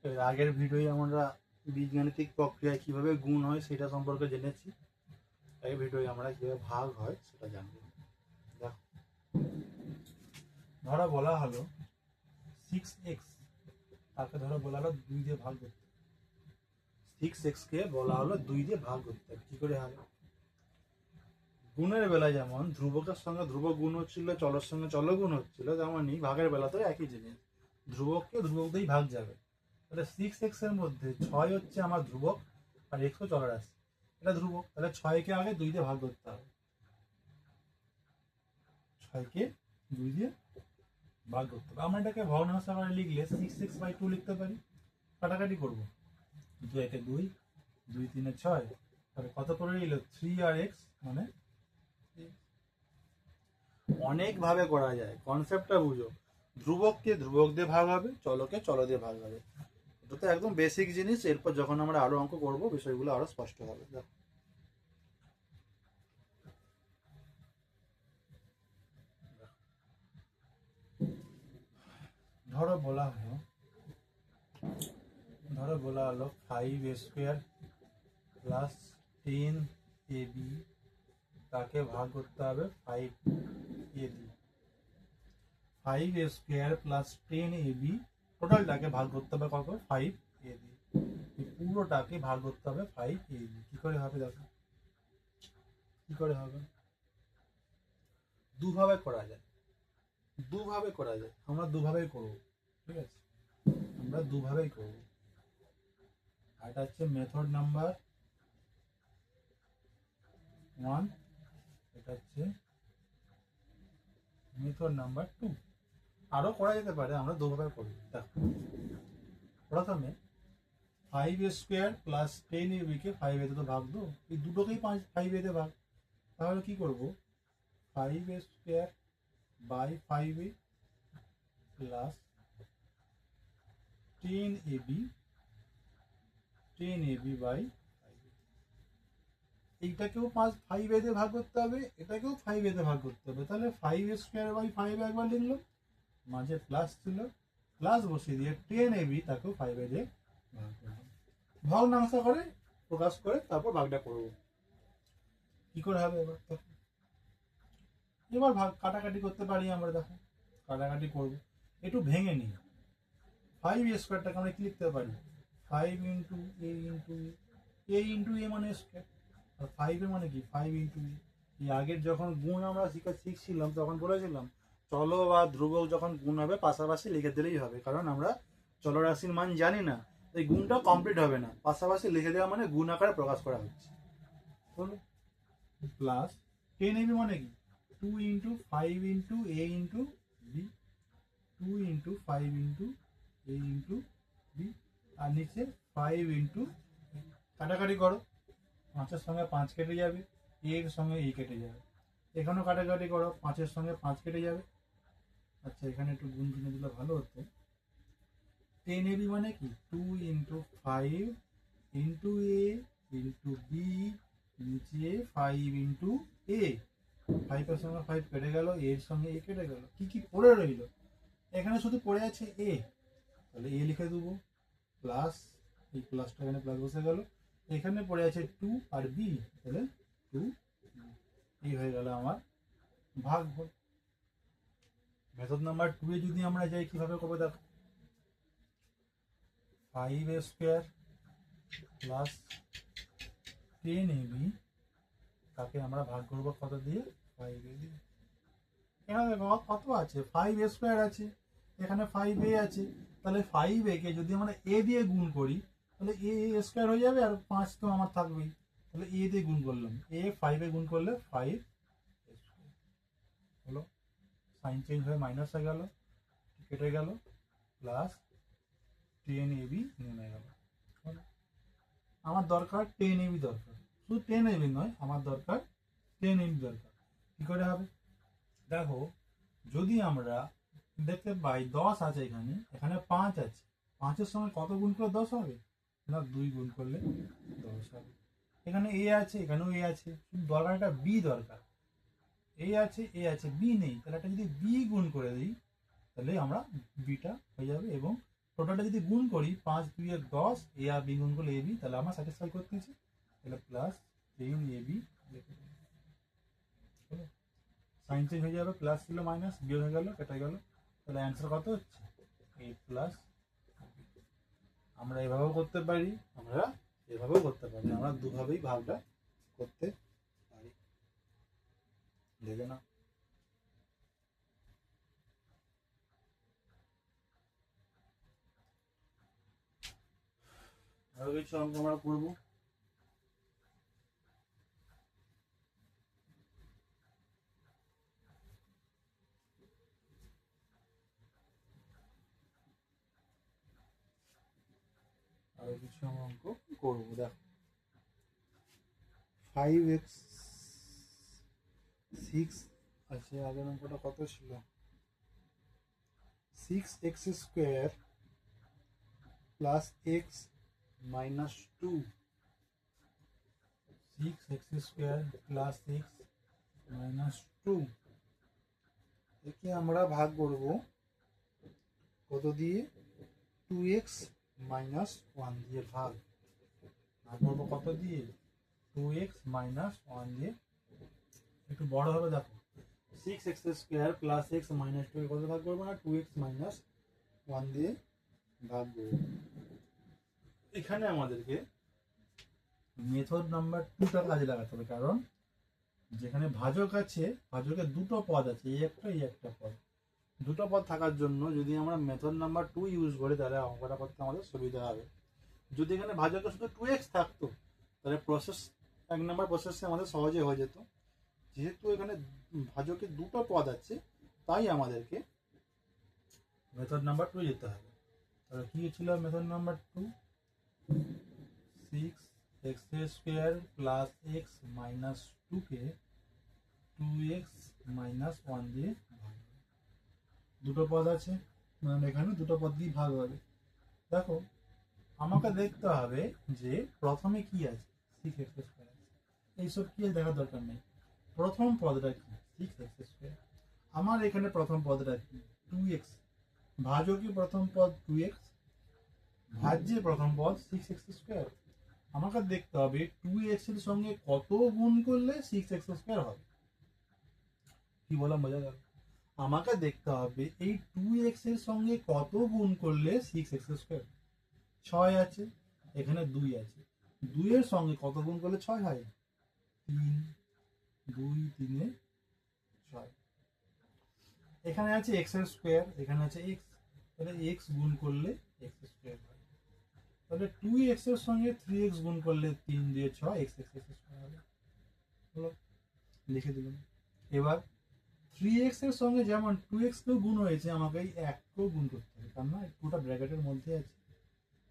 এর আগের ভিডিওয়ে আমরা বীজগাণিতিক প্রক্রিয়ায় কিভাবে গুণ হয় সেটা সম্পর্কে জেনেছি। এই ভিডিওয়ে আমরা কিভাবে ভাগ হয় সেটা জানব। দেখো, ধরো বলা হলো 6x, তাকে ধরো বলা হলো 2 দিয়ে ভাগ করতে। 6x কে বলা হলো 2 দিয়ে ভাগ করতে। কি করে হবে? গুণের বেলায় যেমন ধ্রুবকের সঙ্গে ধ্রুবক গুণ হচ্ছিল, চলের সঙ্গে চল গুণ হচ্ছিল, তেমনই ভাগের বেলাতেও একই জিনিস, ধ্রুবককে ধ্রুবক দিয়েই ভাগ যাবে। তাহলে 6x এর মধ্যে 6 হচ্ছে আমার ধ্রুবক আর x চলের আছে, এটা ধ্রুবক। তাহলে 6কে আগে 2 দিয়ে ভাগ করতে হবে। 6কে 2 দিয়ে ভাগ করতে হবে। আমরা এটাকে ভগ্নাংশ আকারে লিখলে 6x/2 লিখতে পারি। কাটাকাটি করবো, 2 একে 2, 2 3 6, তাহলে কত করে এলো 3 আর x, মানে অনেক ভাবে করা যায়। কনসেপ্টটা বুঝো, ধ্রুবককে ধ্রুবক দিয়ে ভাগ হবে, চলকে চল দিয়ে ভাগ হবে। এটা তো একদম বেসিক জিনিস। এরপর যখন আমরা আরো অঙ্ক করব বিষয়গুলো আরো স্পষ্ট হবে। ধরো বলা হলো 5a² প্লাস 10ab, তাকে ভাগ করতে হবে 5a দিয়ে। 5a² প্লাস 10ab টোটালটাকে ভাগ করতে হবে কত? 5a দিয়ে। পুরোটাকে ভাগ করতে হবে 5a দিয়ে। কি করে হবে দেখো, কি করে হবে? দুভাবে করা যায়, আমরা দুভাবেই করব। ঠিক আছে, আমরা দুভাবেই করব। এটা হচ্ছে মেথড নাম্বার 1, এটা হচ্ছে মেথড নাম্বার 2। আরো করা যেতে পারে, আমরা দুভাবে করব। দেখো, প্রথমে 5a² প্লাস 10ab কে 5a তে তো ভাগ দো, এই দুটোকেই 5a তে ভাগ। তাহলে কি করব? 5a² by 5a plus 10ab by 5a। এইটাকেও 5a তে ভাগ করতে হবে, এটাকেও 5a তে ভাগ করতে হবে। তাহলে 5a² বাই 5a একবার লিখলাম, মাঝে প্লাস ছিল, প্লাস বসিয়ে দিয়ে 10ab তাকেও 5a দিয়ে ভাগ করলাম। ভগ্নাংশ করে প্রকাশ করে তারপর ভাগটা করব। কি করে হবে এবার? এবার ভাগ কাটাকাটি করতে পারি আমরা। দেখো, কাটাকাটি করব, একটু ভেঙে নিই। 5a² আমরা কি লিখতে পারি? 5 ইন্টু a ইন্টু a মানে স্কোয়ার, আর 5 মানে কি? 5 ইন্টু এ। এই আগের যখন গুণ আমরা শিখছিলাম তখন বলেছিলাম চল বা ধ্রুবক যখন গুণ হবে পাশাপাশি লিখে দিলেই হবে, কারণ আমরা চলরাশির মান জানি না, এই গুণটা কমপ্লিট হবে না। পাশাপাশি লিখে দেওয়া মানে গুণ আকারে প্রকাশ করা হচ্ছে। হলো প্লাস 10ab মানে কি? 2 into 5 into a into B, 2 into 5 into a into B, আর নিচে 5 ইন্টু। কাটাকাটি করো, 5-এর সঙ্গে 5 কেটে যাবে, এর সঙ্গে এই কেটে যাবে। এখানেও কাটাকাটি করো, 5-এর সঙ্গে 5 কেটে যাবে। আচ্ছা, এখানে একটু গুণ কিনে দিলে ভালো হতো। 10ab মানে কি? 2 into 5 into a into B, নিচে 5 ইন্টু a। 5-এর সঙ্গে 5 কেটে গেল, এর সঙ্গে এ কেটে গেল। কি কি পড়ে রইল? এখানে শুধু পড়ে আছে এ, তাহলে এ লিখে দেবো। প্লাস, এই প্লাসটা এখানে প্লাস বসে গেল। এখানে পড়ে আছে 2 আর বি, তাহলে 2 এই হয়ে গেল আমার ভাগফল। মেথড নাম্বার 2 এ যদি আমরা যাই কিভাবে করবো দেখো, 5a² প্লাস 10ab, তাকে আমরা ভাগ করবো কত দিয়ে? 5a দিয়ে। এখানে দেখো কত আছে? 5a² আছে, এখানে 5a আছে। তাহলে 5a কে যদি আমরা a দিয়ে গুণ করি তাহলে a² হয়ে যাবে, আর 5 তো আমার থাকবেই। তাহলে a দিয়ে গুণ করলাম, a 5 এ গুণ করলে 5 হলো, সাইন চেঞ্জ হয়ে মাইনাস হয়ে গেল, কেটে গেল, প্লাস 10ab নেমে গেল। আমার দরকার 10ab দরকার, শুধু 10ab নয়, আমার দরকার 10ab দরকার। কি করে হবে দেখো, যদি আমরা দেখতে পাই 10 আছে, এখানে এখানে 5 আছে, 5-এর সঙ্গে কত গুণ করলে 10 হবে? না, 2 গুণ করলে 10 হবে। এখানে এ আছে, এখানেও এ আছে, শুধু দরকার একটা বি দরকার। এ আছে বি নেই, তাহলে একটা যদি বি গুণ করে দিই তাহলে আমরা বিটা হয়ে যাবে এবং টোটালটা যদি গুণ করি 5 2 এর 10, এ আর বি গুণ করলে এবি, তাহলে আমার স্যাটিসফাই করতেছি, তাহলে প্লাস 10ab লিখে দিলাম। সাইন চেঞ্জ হয়ে যাবে, প্লাস ছিল মাইনাস, বিয়োগ হয়ে গেল, কেটে গেল, তাহলে অ্যান্সার কত হচ্ছে a প্লাস। আমরা এভাবেও করতে পারি, আমরা এভাবেও করতে পারি, আমরা দুভাবেই ভাগটা করতে পারি। দেখে না, আরো কিছু অঙ্ক আমরা করবো। আরো কিছু অঙ্ক করবো, দেখো 5x 6 আছে, আগের অঙ্কটা কত ছিল, 6x square plus x minus 2, 6x square plus x minus 2, একে আমরা ভাগ করব কত দিয়ে, 2x মাইনাস 1 দিয়ে ভাগ করবো, কত দিয়ে, 2x মাইনাস 1 দিয়ে। একটু বড় হবে, দেখো 6x square plus x minus 2 কত ভাগ করবো না, 2x মাইনাস 1 দিয়ে ভাগ করবো। এখানে আমাদেরকে মেথড নাম্বার 2টা কাজে লাগাতে হবে, কারণ যেখানে ভাজক আছে, ভাজকের দুটো পদ আছে, এই একটা পদ, দুটো পদ থাকার জন্য যদি আমরা মেথড নাম্বার 2 ইউজ করি তাহলে অঙ্কটা করতে আমাদের সুবিধা হবে। যদি এখানে ভাজকে শুধু 2x থাকতো তাহলে প্রসেস 1 নম্বর প্রসেসে আমাদের সহজে হয়ে যেত। যেহেতু এখানে ভাজকে দুটো পদ আছে তাই আমাদেরকে মেথড নাম্বার 2 যেতে হবে। তাহলে কি ছিল method number 2, 6x square plus x minus 2 কে 2x মাইনাস 1 দিয়ে ভাগ, দুটো পদ আছে মানে এখানে দুটো পদ দিয়ে ভাগ হবে। দেখো আমাকে দেখতে হবে যে প্রথমে কি আছে, 6x স্কোয়ার, এইসব কি দেখার দরকার নেই, প্রথম পদটা কি 6x স্কোয়ার, আমার এখানে প্রথম পদটা কি 2x, ভাজকে প্রথম পদ 2x, ভাজ্যে প্রথম পদ 6x স্কোয়ার। আমাকে দেখতে হবে 2x এর সঙ্গে কত গুণ করলে 6x স্কোয়ার হবে। কি বললাম বোঝা গেল? আমাকে দেখতে হবে এই 2x এর সঙ্গে কত গুণ করলে 6x স্কোয়ার। 6 আছে, এখানে 2 আছে, 2 এর সঙ্গে কত গুণ করলে 6 হয়, 3, 2 3 6। এখানে আছে x এর স্কোয়ার, এখানে আছে x, তাহলে x গুণ করলে x স্কোয়ার হয়। তাহলে 2x এর সঙ্গে 3x গুণ করলে 3 দিয়ে 6 x স্কোয়ার হবে। হলো, লিখে দিলাম। এবার 3x এর সঙ্গে যেমন 2x কেও গুণ হয়েছে, আমাকে এই 1 কেও গুণ করতে হবে, কারণ না পুরোটা ব্র্যাকেটের মধ্যে আছে।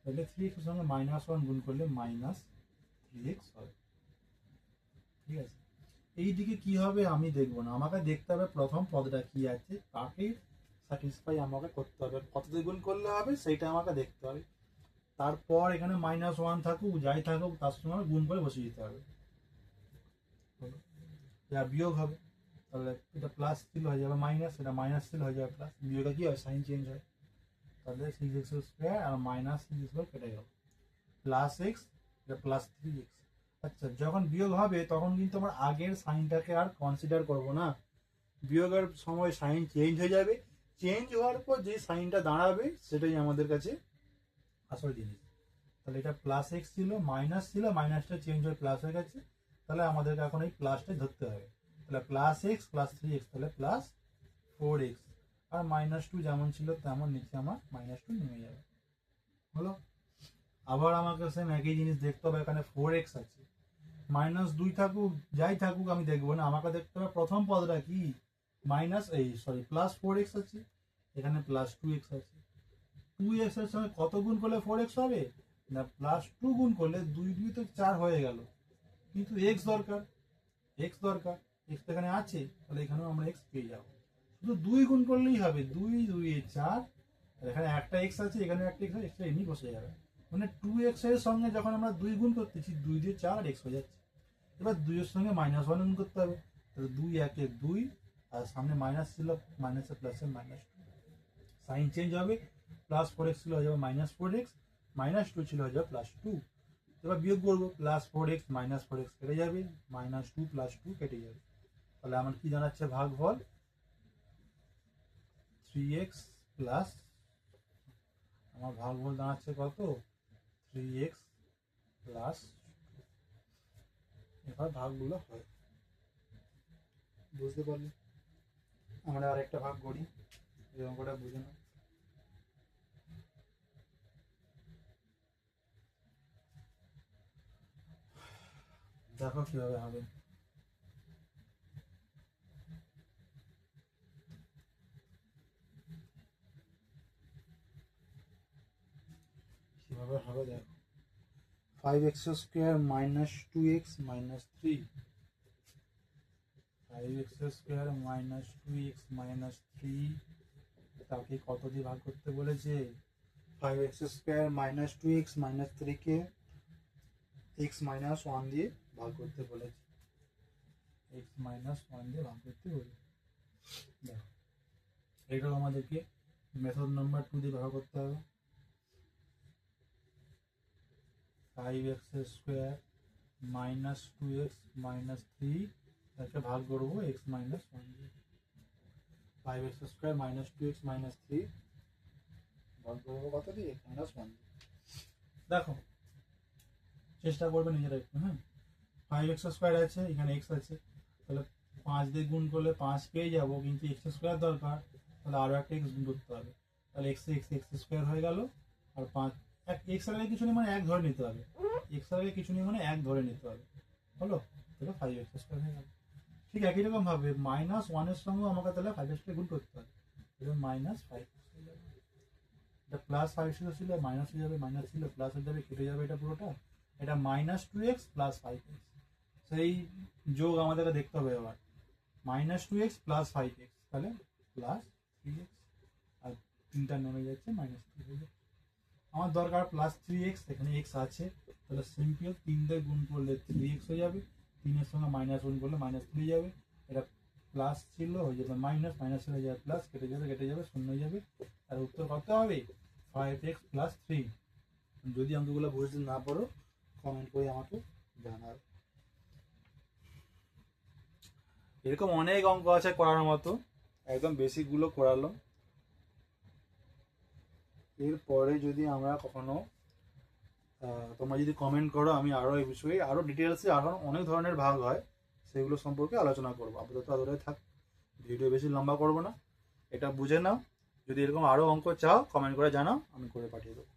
তাহলে 3x এর সঙ্গে -1 গুণ করলে -3x হবে। ঠিক আছে, এই দিকে কি হবে আমি দেখবো না, আমাকে দেখতে হবে প্রথম পদটা কি আছে, তাকে স্যাটিসফাই আমাকে করতে হবে, কত দিয়ে গুণ করলে হবে সেইটা আমাকে দেখতে হবে। তারপর এখানে -1 থাকুক যাই থাকুক তার সঙ্গে গুণ করে বসিয়ে দিতে হবে, যা বিয়োগ হবে তাহলে এটা প্লাস ছিল হয়ে যাবে মাইনাস, এটা মাইনাস ছিল হয়ে যাবে প্লাস, বিয়োগটা কি হয় সাইন চেঞ্জ হয়, তাহলে 6x স্কোয়ার আর মাইনাস 6x কেটে গেল, প্লাস x, এটা প্লাস 3x। আচ্ছা, যখন বিয়োগ হবে তখন কিন্তু আমরা আগের সাইনটাকে আর কনসিডার করব না, বিয়োগের সময় সাইন চেঞ্জ হয়ে যাবে, চেঞ্জ হওয়ার পর যে সাইনটা দাঁড়াবে সেটাই আমাদের কাছে আসল জিনিস। তাহলে এটা প্লাস এক্স ছিল, মাইনাস ছিল, মাইনাসটা চেঞ্জ হয়ে প্লাস হয়ে গেছে, তাহলে আমাদেরকে এখন এই প্লাসটাই ধরতে হবে। তাহলে প্লাস এক্স প্লাস 3x, তাহলে প্লাস 4x, আর -2 যেমন ছিল তেমন নিচে আমার -2 নেমে যাবে। হলো, আবার আমাকে সেম একই জিনিস দেখতে হবে, এখানে 4x আছে, -2 থাকুক যাই থাকুক আমি দেখবো না, আমাকে দেখতে হবে প্রথম পদটা কি, প্লাস 4x আছে, এখানে প্লাস 2x আছে, 2x এর সঙ্গে কত গুণ করলে 4x হবে না, +2 গুণ করলে 2 2 তো 4 হয়ে গেল, কিন্তু x দরকার, x এখানে আছে, তাহলে এখানেও আমরা x পেয়ে যাবো, শুধু 2 গুণ করলেই হবে, 2 2 এ 4, এখানে একটা x আছে, এখানে একটা x আছে, এমনি বসে যাবে, মানে 2x এর সঙ্গে যখন আমরা 2 গুণ করতেছি 2 দিয়ে 4 x হয়ে যাচ্ছে। এবার 2 এর সঙ্গে -1 গুণ করতে হবে, তাহলে 2 1 এ 2, আর সামনে মাইনাস ছিল, মাইনাসে প্লাসে -2, সাইন চেঞ্জ হবে, প্লাস 4x ছিল হয়ে যাবে মাইনাস 4x, মাইনাস 2 ছিল হয়ে যাবে প্লাস 2। এবার বিয়োগ করবো, প্লাস 4x মাইনাস 4x কেটে যাবে, মাইনাস 2 প্লাস 2 কেটে যাবে। তাহলে আমার কি দাঁড়াচ্ছে ভাগফল 3x প্লাস, আমার ভাগফল দাঁড়াচ্ছে কত 3x প্লাস। এবার ভাগগুলো হয়, বুঝতে পারলি? আমরা আরেকটা ভাগ করি, এই অঙ্কটা বুঝে নাও। দেখো কিভাবে হবে। কিভাবে হবে দেখো, 5x square minus 2x minus 3, 5x square minus 2x minus 3, তাকে কত দিয়ে ভাগ করতে বলেছে? 5x square minus 2x minus 3 কে x মাইনাস 1 দিয়ে ভাগ করতে বলেছে, x মাইনাস 1 দিয়ে ভাগ করতে বলেছে। দেখো এটাও আমাদেরকে মেথড নাম্বার 2 দিয়ে ভাগ করতে হবে। 5x square minus 2x minus 3, তাকে ভাগ করবো x মাইনাস 1 দিয়ে। 5x square minus 2x minus 3 ভাগ করবো কত দিয়ে? x মাইনাস 1 দিয়ে। দেখো চেষ্টা করবে নিজেরা একটু। হ্যাঁ, 5x স্কোয়ার আছে, এখানে x আছে, তাহলে 5 দিয়ে গুণ করলে 5 পেয়ে যাবো, কিন্তু x স্কোয়ার দরকার, তাহলে আরও একটা x গুণ করতে হবে। তাহলে x স্কোয়ার হয়ে গেল, আর 5 x এর আগে কিছু নেই মানে 1 ধরে নিতে হবে, x এর আগে কিছু নেই মানে 1 ধরে নিতে হবে, হলো? তাহলে 5x স্কোয়ার হয়ে গেল। ঠিক একই রকম ভাবে মাইনাস 1 এর সঙ্গে আমাকে তাহলে 5x কে গুণ করতে হবে, তাহলে মাইনাস 5 হয়ে যাবে। এটা প্লাস 5 ছিল মাইনাস হয়ে যাবে, মাইনাস ছিল প্লাস হয়ে যাবে, কেটে যাবে এটা পুরোটা। এটা মাইনাস 2x প্লাস 5x, সেই যোগ আমাদেরকে দেখতে হবে এবার। মাইনাস 2x প্লাস 5x, তাহলে প্লাস 3x, আর 3টা নেমে যাচ্ছে মাইনাস 3 হয়ে যাচ্ছে। আমার দরকার প্লাস 3x, এখানে x আছে, তাহলে সিম্পল 3 দিয়ে গুণ করলে 3x হয়ে যাবে, 3 এর সঙ্গে মাইনাস গুণ করলে মাইনাস 3 যাবে, এটা প্লাস ছিল হয়ে যাবে মাইনাস, মাইনাস হয়ে যাবে প্লাস, কেটে যাবে শূন্য হয়ে যাবে। আর উত্তর কত হবে? 5x plus 3। যদি অঙ্কগুলো বুঝতে না পারো কমেন্ট করে আমাকে জানাও। এরকম অনেক অঙ্ক আছে করার মতো, একদম বেসিকগুলো করালাম। এরপরে যদি আমরা কখনো তোমরা যদি কমেন্ট করো, আমি আরও এই বিষয়ে আরও ডিটেলসে আরও অনেক ধরনের ভাগ হয় সেগুলো সম্পর্কে আলোচনা করবো। আপাতত আদরে থাক, ভিডিও বেশি লম্বা করবো না, এটা বুঝে নাও। যদি এরকম আরও অঙ্ক চাও কমেন্ট করে জানাও, আমি করে পাঠিয়ে দেবো।